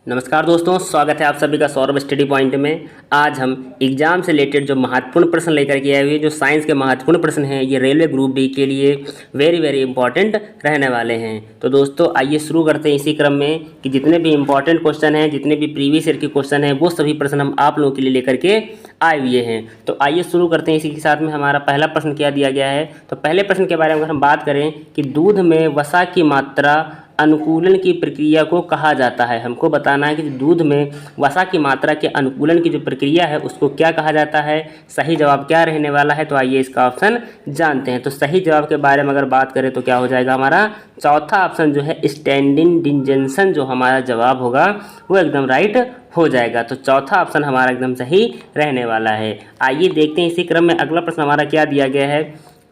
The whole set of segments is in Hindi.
नमस्कार दोस्तों, स्वागत है आप सभी का सौरभ स्टडी पॉइंट में। आज हम एग्जाम से रिलेटेड जो महत्वपूर्ण प्रश्न लेकर के आए हुए, जो साइंस के महत्वपूर्ण प्रश्न हैं, ये रेलवे ग्रुप डी के लिए वेरी वेरी इंपॉर्टेंट रहने वाले हैं। तो दोस्तों आइए शुरू करते हैं इसी क्रम में कि जितने भी इंपॉर्टेंट क्वेश्चन हैं, जितने भी प्रीवियस ईयर के क्वेश्चन हैं, वो सभी प्रश्न हम आप लोगों के लिए लेकर के आए हुए हैं। तो आइए शुरू करते हैं। इसी के साथ में हमारा पहला प्रश्न क्या दिया गया है। तो पहले प्रश्न के बारे में अगर हम बात करें कि दूध में वसा की मात्रा अनुकूलन की प्रक्रिया को कहा जाता है। हमको बताना है कि दूध में वसा की मात्रा के अनुकूलन की जो प्रक्रिया है उसको क्या कहा जाता है। सही जवाब क्या रहने वाला है, तो आइए इसका ऑप्शन जानते हैं। तो सही जवाब के बारे में अगर बात करें तो क्या हो जाएगा, हमारा चौथा ऑप्शन जो है स्टैंडिंग डिंजेंशन, जो हमारा जवाब होगा वो एकदम राइट हो जाएगा। तो चौथा ऑप्शन हमारा एकदम सही रहने वाला है। आइए देखते हैं इसी क्रम में अगला प्रश्न हमारा क्या दिया गया है।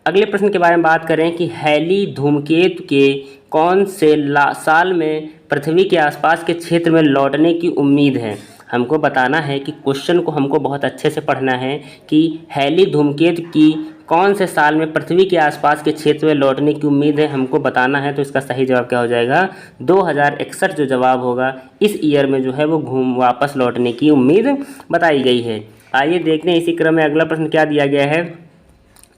अगले प्रश्न के बारे में बात करें कि हैली धूमकेतु के कौन से साल में पृथ्वी के आसपास के क्षेत्र में लौटने की उम्मीद है। हमको बताना है कि क्वेश्चन को हमको बहुत अच्छे से पढ़ना है कि हैली धूमकेतु की कौन से साल में पृथ्वी के आसपास के क्षेत्र में लौटने की उम्मीद है, हमको बताना है। तो इसका सही जवाब क्या हो जाएगा, 2061 जो जवाब होगा, इस ईयर में जो है वो वापस लौटने की उम्मीद बताई गई है। आइए देखते हैं इसी क्रम में अगला प्रश्न क्या दिया गया है।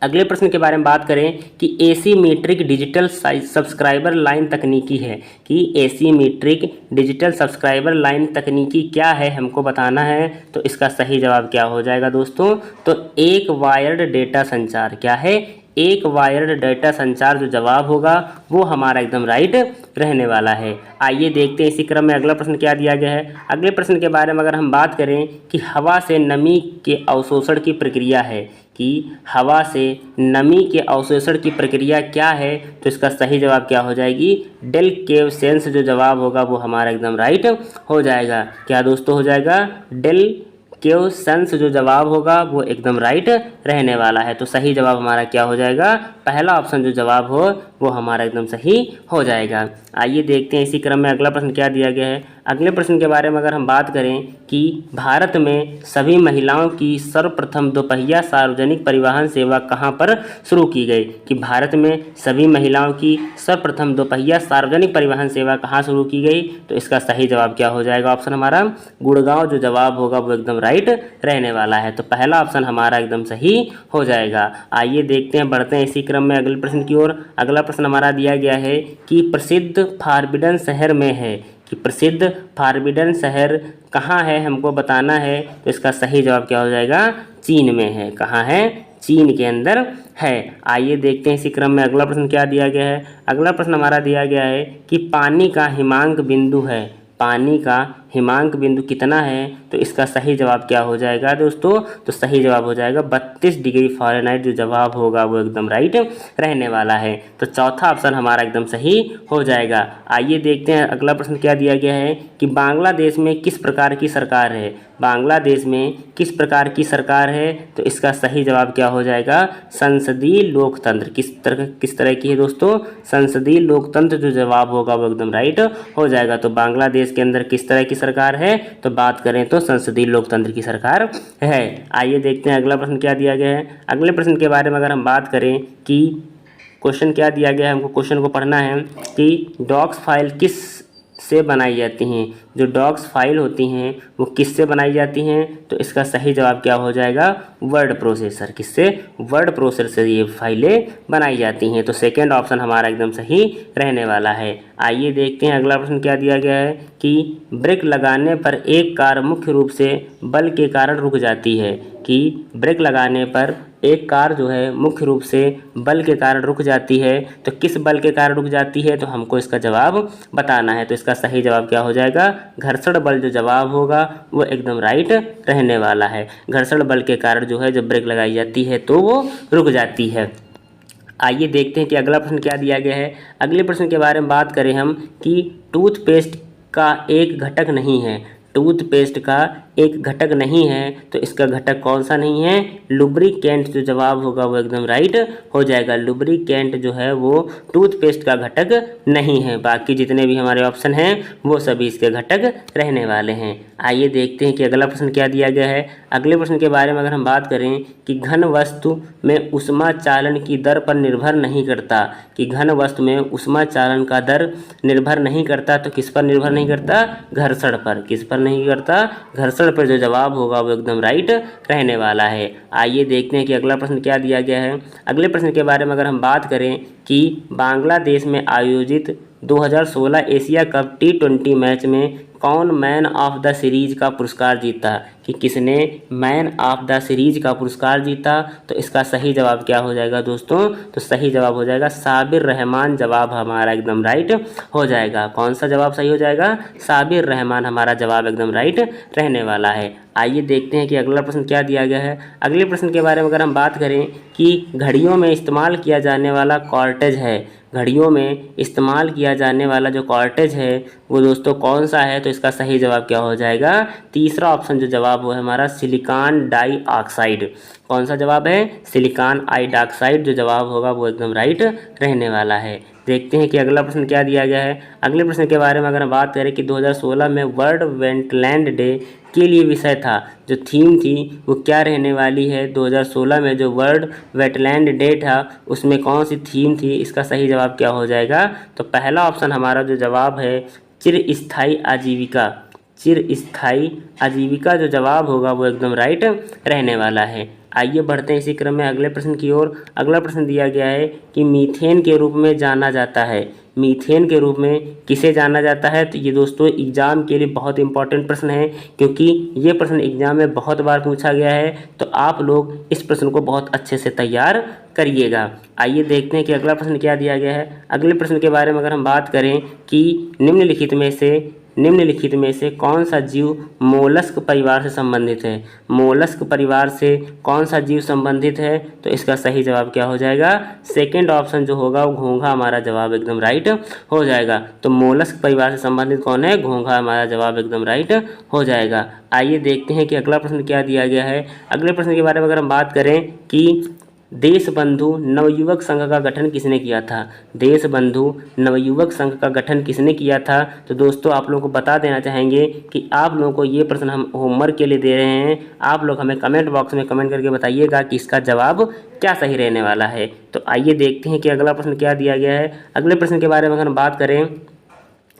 अगले प्रश्न के बारे में बात करें कि एसीमेट्रिक डिजिटल सब्सक्राइबर लाइन तकनीकी है कि एसीमेट्रिक डिजिटल सब्सक्राइबर लाइन तकनीकी क्या है, हमको बताना है। तो इसका सही जवाब क्या हो जाएगा दोस्तों, तो एक वायर्ड डेटा संचार। क्या है, एक वायर्ड डेटा संचार जो जवाब होगा वो हमारा एकदम राइट रहने वाला है। आइए देखते हैं इसी क्रम में अगला प्रश्न क्या दिया गया है। अगले प्रश्न के बारे में अगर हम बात करें कि हवा से नमी के अवशोषण की प्रक्रिया है, कि हवा से नमी के अवशोषण की प्रक्रिया क्या है, तो इसका सही जवाब क्या हो जाएगी, डेल केवसेंस जो जवाब होगा वो हमारा एकदम राइट हो जाएगा। क्या दोस्तों हो जाएगा, डेल केवसेंस जो जवाब होगा वो एकदम राइट रहने वाला है। तो सही जवाब हमारा क्या हो जाएगा, पहला ऑप्शन जो जवाब हो वो हमारा एकदम सही हो जाएगा। आइए देखते हैं इसी क्रम में अगला प्रश्न क्या दिया गया है। अगले प्रश्न के बारे में अगर हम बात करें कि भारत में सभी महिलाओं की सर्वप्रथम दोपहिया सार्वजनिक परिवहन सेवा कहाँ पर शुरू की गई, कि भारत में सभी महिलाओं की सर्वप्रथम दोपहिया सार्वजनिक परिवहन सेवा कहाँ शुरू की गई। तो इसका सही जवाब क्या हो जाएगा, ऑप्शन हमारा गुड़गांव जो जवाब होगा वो एकदम राइट रहने वाला है। तो पहला ऑप्शन हमारा एकदम सही हो जाएगा। आइए देखते हैं, बढ़ते हैं इसी क्रम में अगले प्रश्न की ओर। अगला प्रश्न हमारा दिया गया है कि प्रसिद्ध फार्बिडन शहर में है, कि प्रसिद्ध फार्बिडन शहर कहाँ है, हमको बताना है। तो इसका सही जवाब क्या हो जाएगा, चीन में है। कहाँ है, चीन के अंदर है। आइए देखते हैं इसी क्रम में अगला प्रश्न क्या दिया गया है। अगला प्रश्न हमारा दिया गया है कि पानी का हिमांक बिंदु है, पानी का हिमांक बिंदु कितना है। तो इसका सही जवाब क्या हो जाएगा दोस्तों, तो सही जवाब हो जाएगा 32 डिग्री फ़ारेनहाइट जो जवाब होगा वो एकदम राइट रहने वाला है। तो चौथा ऑप्शन हमारा एकदम सही हो जाएगा। आइए देखते हैं अगला प्रश्न क्या दिया गया है कि बांग्लादेश में किस प्रकार की सरकार है, बांग्लादेश में किस प्रकार की सरकार है। तो इसका सही जवाब क्या हो जाएगा, संसदीय लोकतंत्र। किस तरह की है दोस्तों, संसदीय लोकतंत्र जो जवाब होगा वो एकदम राइट हो जाएगा। तो बांग्लादेश के अंदर किस तरह की सरकार है, तो बात करें तो संसदीय लोकतंत्र की सरकार है। आइए देखते हैं अगला प्रश्न क्या दिया गया है। अगले प्रश्न के बारे में अगर हम बात करें कि क्वेश्चन क्या दिया गया है, हमको क्वेश्चन को पढ़ना है कि डॉक्स फाइल किस से बनाई जाती हैं, जो डॉक्स फाइल होती हैं वो किससे बनाई जाती हैं। तो इसका सही जवाब क्या हो जाएगा, वर्ड प्रोसेसर। किससे, वर्ड प्रोसेसर से ये फाइलें बनाई जाती हैं। तो सेकंड ऑप्शन हमारा एकदम सही रहने वाला है। आइए देखते हैं अगला प्रश्न क्या दिया गया है कि ब्रेक लगाने पर एक कार मुख्य रूप से बल के कारण रुक जाती है, कि ब्रेक लगाने पर एक कार जो है मुख्य रूप से बल के कारण रुक जाती है। तो किस बल के कारण रुक जाती है, तो हमको इसका जवाब बताना है। तो इसका सही जवाब क्या हो जाएगा, घर्षण बल जो जवाब होगा वो एकदम राइट रहने वाला है। घर्षण बल के कारण जो है जब ब्रेक लगाई जाती है तो वो रुक जाती है। आइए देखते हैं कि अगला प्रश्न क्या दिया गया है। अगले प्रश्न के बारे में बात करें हम कि टूथपेस्ट का एक घटक नहीं है, टूथपेस्ट का एक घटक नहीं है, तो इसका घटक कौन सा नहीं है? लुब्रिकेंट जो जवाब होगा वो एकदम राइट हो जाएगा। लुब्रिकेंट जो है वो टूथपेस्ट का घटक नहीं है। बाकी जितने भी हमारे ऑप्शन हैं वो सभी इसके घटक रहने वाले हैं। आइए देखते हैं कि अगला प्रश्न क्या दिया गया है। अगले प्रश्न के बारे में अगर हम बात करें कि घन वस्तु में ऊष्मा चालन की दर पर निर्भर नहीं करता, कि घन वस्तु में ऊष्मा चालन का दर निर्भर नहीं करता, तो किस पर निर्भर नहीं करता? घर्षण पर। किस पर नहीं करता? घर्षण पर। जो जवाब होगा वो एकदम राइट रहने वाला है। आइए देखते हैं कि अगला प्रश्न क्या दिया गया है। अगले प्रश्न के बारे में अगर हम बात करें कि बांग्लादेश में आयोजित 2016 एशिया कप T20 मैच में कौन मैन ऑफ द सीरीज का पुरस्कार जीता, कि किसने मैन ऑफ द सीरीज का पुरस्कार जीता, तो इसका सही जवाब क्या हो जाएगा दोस्तों? तो सही जवाब हो जाएगा साबिर रहमान। जवाब हमारा एकदम राइट हो जाएगा। कौन सा जवाब सही हो जाएगा? साबिर रहमान हमारा जवाब एकदम राइट रहने वाला है। आइए देखते हैं कि अगला प्रश्न क्या दिया गया है। अगले प्रश्न के बारे में अगर हम बात करें कि घड़ियों में इस्तेमाल किया जाने वाला कॉर्टेज है, घड़ियों में इस्तेमाल किया जाने वाला जो कॉर्टेज है वो दोस्तों कौन सा है, तो इसका सही जवाब क्या हो जाएगा? तीसरा ऑप्शन जो जवाब वो है हमारा सिलिकॉन डाइऑक्साइड। कौन सा जवाब है? सिलिकॉन डाइऑक्साइड जो जवाब होगा वो एकदम राइट रहने वाला है। देखते हैं कि अगला प्रश्न क्या दिया गया है। अगले प्रश्न के बारे में अगर हम बात करें कि 2016 में वर्ल्ड वेटलैंड डे के लिए विषय था, जो थीम थी वो क्या रहने वाली है? 2016 में जो वर्ल्ड वेटलैंड डे था उसमें कौन सी थीम थी? इसका सही जवाब क्या हो जाएगा? तो पहला ऑप्शन हमारा जो जवाब है चिरस्थायी आजीविका। चिरस्थायी आजीविका जो जवाब होगा वो एकदम राइट रहने वाला है। आइए बढ़ते हैं इसी क्रम में अगले प्रश्न की ओर। अगला प्रश्न दिया गया है कि मीथेन के रूप में जाना जाता है, मीथेन के रूप में किसे जाना जाता है? तो ये दोस्तों एग्जाम के लिए बहुत इंपॉर्टेंट प्रश्न है, क्योंकि ये प्रश्न एग्जाम में बहुत बार पूछा गया है, तो आप लोग इस प्रश्न को बहुत अच्छे से तैयार करिएगा। आइए देखते हैं कि अगला प्रश्न क्या दिया गया है। अगले प्रश्न के बारे में अगर हम बात करें कि निम्नलिखित में से कौन सा जीव मोलस्क परिवार से संबंधित है? मोलस्क परिवार से कौन सा जीव संबंधित है? तो इसका सही जवाब क्या हो जाएगा? सेकंड ऑप्शन जो होगा वो घोंघा हमारा जवाब एकदम राइट हो जाएगा। तो मोलस्क परिवार से संबंधित कौन है? घोंघा हमारा जवाब एकदम राइट हो जाएगा। आइए देखते हैं कि अगला प्रश्न क्या दिया गया है। अगले प्रश्न के बारे में अगर हम बात करें कि देशबंधु नवयुवक संघ का गठन किसने किया था? देशबंधु नवयुवक संघ का गठन किसने किया था? तो दोस्तों आप लोगों को बता देना चाहेंगे कि आप लोगों को ये प्रश्न हम होमवर्क के लिए दे रहे हैं। आप लोग हमें कमेंट बॉक्स में कमेंट करके बताइएगा कि इसका जवाब क्या सही रहने वाला है। तो आइए देखते हैं कि अगला प्रश्न क्या दिया गया है। अगले प्रश्न के बारे में अगर हम बात करें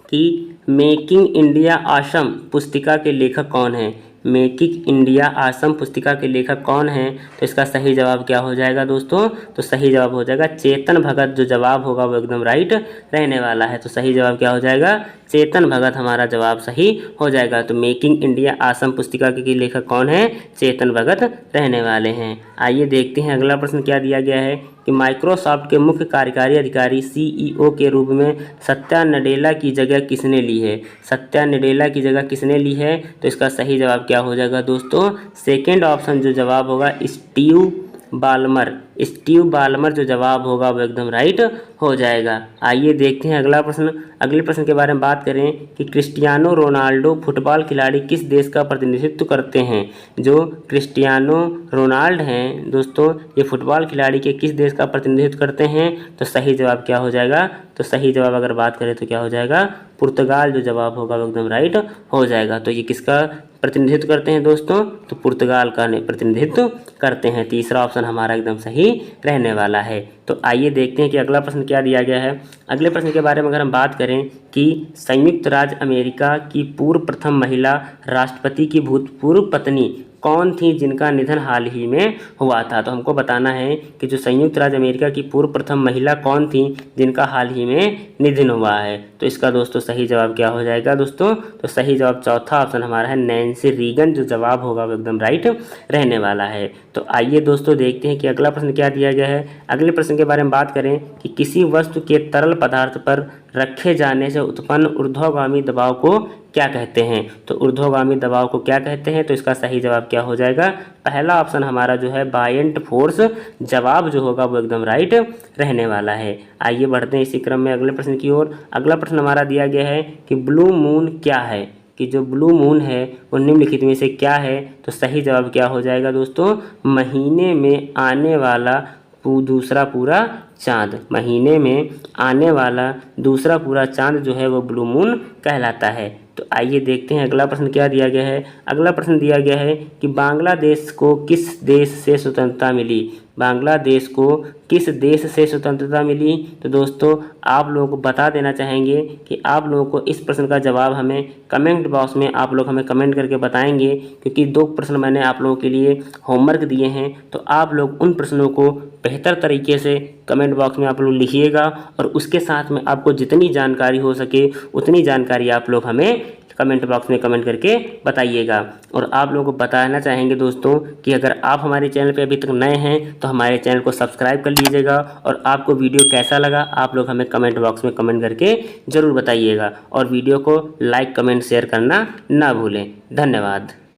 कि मेकिंग इंडिया आसम पुस्तिका के लेखक कौन हैं? मेकिंग इंडिया आसम पुस्तिका के लेखक कौन हैं? तो इसका सही जवाब क्या हो जाएगा दोस्तों? तो सही जवाब हो जाएगा चेतन भगत। जो जवाब होगा वो एकदम राइट रहने वाला है। तो सही जवाब क्या हो जाएगा? चेतन भगत हमारा जवाब सही हो जाएगा। तो मेकिंग इंडिया आसम पुस्तिका के लेखक कौन है? चेतन भगत रहने वाले हैं। आइए देखते हैं अगला प्रश्न क्या दिया गया है कि माइक्रोसॉफ्ट के मुख्य कार्यकारी अधिकारी CEO के रूप में सत्या नडेला की जगह किसने ली है? सत्या नडेला की जगह किसने ली है? तो इसका सही जवाब क्या हो जाएगा दोस्तों? सेकंड ऑप्शन जो जवाब होगा स्टीव बाल्मर। स्टीव बाल्मर जो जवाब होगा वो एकदम राइट हो जाएगा। आइए देखते हैं अगला प्रश्न। अगले प्रश्न के बारे में बात करें कि क्रिस्टियानो रोनाल्डो फुटबॉल खिलाड़ी किस देश का प्रतिनिधित्व करते हैं? जो क्रिस्टियानो रोनाल्ड हैं दोस्तों ये फुटबॉल खिलाड़ी के किस देश का प्रतिनिधित्व करते हैं? तो सही जवाब क्या हो जाएगा? तो सही जवाब अगर बात करें तो क्या हो जाएगा? पुर्तगाल जो जवाब होगा वो एकदम राइट हो जाएगा। तो ये किसका प्रतिनिधित्व करते हैं दोस्तों? तो पुर्तगाल का प्रतिनिधित्व करते हैं। तीसरा ऑप्शन हमारा एकदम सही रहने वाला है। तो आइए देखते हैं कि अगला प्रश्न क्या दिया गया है। अगले प्रश्न के बारे में अगर हम बात करें कि संयुक्त राज्य अमेरिका की पूर्व प्रथम महिला राष्ट्रपति की भूतपूर्व पत्नी कौन थी जिनका निधन हाल ही में हुआ था? तो हमको बताना है कि जो संयुक्त राज्य अमेरिका की पूर्व प्रथम महिला कौन थी जिनका हाल ही में निधन हुआ है? तो इसका दोस्तों सही जवाब क्या हो जाएगा दोस्तों? तो सही जवाब चौथा ऑप्शन हमारा है नैन्सी रीगन। जो जवाब होगा वो एकदम राइट रहने वाला है। तो आइए दोस्तों देखते हैं कि अगला प्रश्न क्या दिया गया है। अगले प्रश्न के बारे में बात करें कि किसी वस्तु के तरल पदार्थ पर रखे जाने से उत्पन्न ऊर्ध्वगामी दबाव को क्या कहते हैं? तो ऊर्ध्वगामी दबाव को क्या कहते हैं? तो इसका सही जवाब क्या हो जाएगा? पहला ऑप्शन हमारा जो है बायंट फोर्स। जवाब जो होगा वो एकदम राइट रहने वाला है। आइए बढ़ते हैं इसी क्रम में अगले प्रश्न की ओर। अगला प्रश्न हमारा दिया गया है कि ब्लू मून क्या है? कि जो ब्लू मून है वो निम्नलिखित में से क्या है। तो सही जवाब क्या हो जाएगा दोस्तों, महीने में आने वाला दूसरा पूरा चाँद। महीने में आने वाला दूसरा पूरा चाँद जो है वो ब्लू मून कहलाता है। तो आइए देखते हैं अगला प्रश्न क्या दिया गया है। अगला प्रश्न दिया गया है कि बांग्लादेश को किस देश से स्वतंत्रता मिली। बांग्लादेश को किस देश से स्वतंत्रता मिली। तो दोस्तों आप लोगों को बता देना चाहेंगे कि आप लोगों को इस प्रश्न का जवाब हमें कमेंट बॉक्स में आप लोग हमें कमेंट करके बताएंगे, क्योंकि 2 प्रश्न मैंने आप लोगों के लिए होमवर्क दिए हैं। तो आप लोग उन प्रश्नों को बेहतर तरीके से कमेंट बॉक्स में आप लोग लिखिएगा और उसके साथ में आपको जितनी जानकारी हो सके उतनी जानकारी आप लोग हमें कमेंट बॉक्स में कमेंट करके बताइएगा। और आप लोगों को बताना चाहेंगे दोस्तों कि अगर आप हमारे चैनल पे अभी तक नए हैं तो हमारे चैनल को सब्सक्राइब कर लीजिएगा, और आपको वीडियो कैसा लगा आप लोग हमें कमेंट बॉक्स में कमेंट करके ज़रूर बताइएगा, और वीडियो को लाइक कमेंट शेयर करना ना भूलें। धन्यवाद।